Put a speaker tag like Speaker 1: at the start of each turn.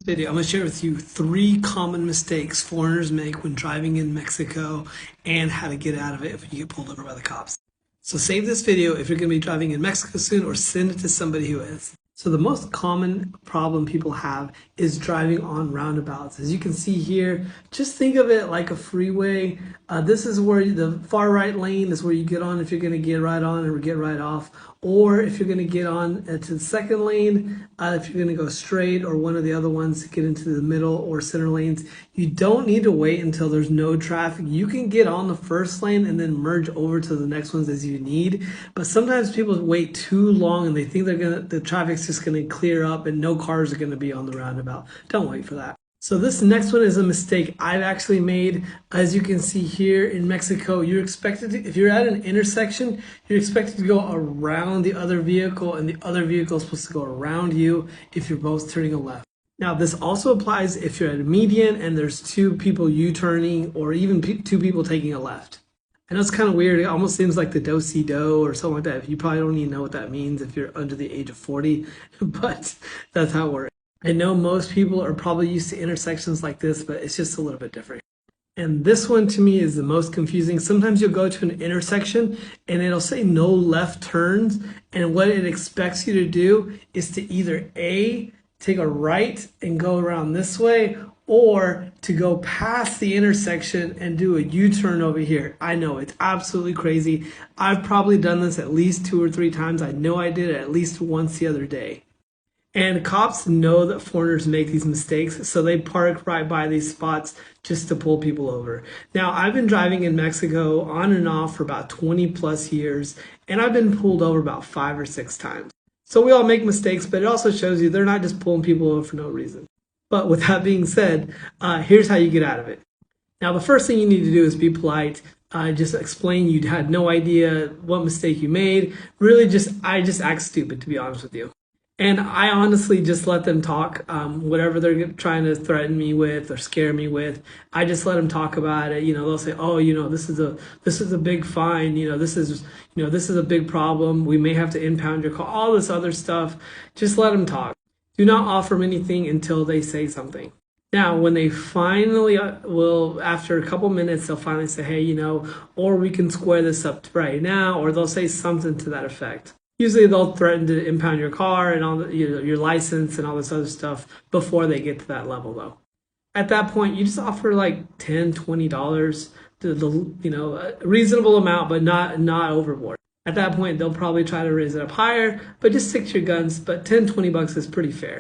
Speaker 1: Video. I'm going to share with you 3 common mistakes foreigners make when driving in Mexico and how to get out of it if you get pulled over by the cops. So save this video if you're going to be driving in Mexico soon, or send it to somebody who is. So the most common problem people have is driving on roundabouts. As you can see here, just think of it like a freeway. This is where the far right lane is where you get on if you're going to get right on or get right off. Or if you're going to get on to the second lane, if you're going to go straight, or one of the other ones to get into the middle or center lanes, you don't need to wait until there's no traffic. You can get on the first lane and then merge over to the next ones as you need. But sometimes people wait too long and they think the traffic's just going to clear up and no cars are going to be on the roundabout. Don't wait for that. So this next one is a mistake I've actually made. As you can see here in Mexico, you're expected to, if you're at an intersection, you're expected to go around the other vehicle, and the other vehicle is supposed to go around you if you're both turning a left. Now, this also applies if you're at a median and there's 2 people U-turning, or even 2 people taking a left. I know it's kind of weird. It almost seems like the do-si-do or something like that. You probably don't even know what that means if you're under the age of 40, but that's how it works. I know most people are probably used to intersections like this, but it's just a little bit different. And this one to me is the most confusing. Sometimes you'll go to an intersection and it'll say no left turns, and what it expects you to do is to either A, take a right and go around this way, or to go past the intersection and do a U-turn over here. I know, it's absolutely crazy. I've probably done this at least 2 or 3 times. I know I did it at least once the other day. And cops know that foreigners make these mistakes, so they park right by these spots just to pull people over. Now, I've been driving in Mexico on and off for about 20 plus years, and I've been pulled over about 5 or 6 times. So we all make mistakes, but it also shows you they're not just pulling people over for no reason. But with that being said, here's how you get out of it. Now, the first thing you need to do is be polite. Just explain you had no idea what mistake you made. Really, I just act stupid, to be honest with you. And I honestly just let them talk, whatever they're trying to threaten me with or scare me with. I just let them talk about it. They'll say, "Oh, this is a big fine. This is a big problem. We may have to impound your car." All this other stuff. Just let them talk. Do not offer them anything until they say something. Now, when they finally will, after a couple minutes, they'll finally say, "Hey, or we can square this up right now," or they'll say something to that effect. Usually they'll threaten to impound your car and all your license and all this other stuff before they get to that level, though. At that point, you just offer like $10, $20, a reasonable amount, but not overboard. At that point, they'll probably try to raise it up higher, but just stick to your guns. But $10, $20 is pretty fair.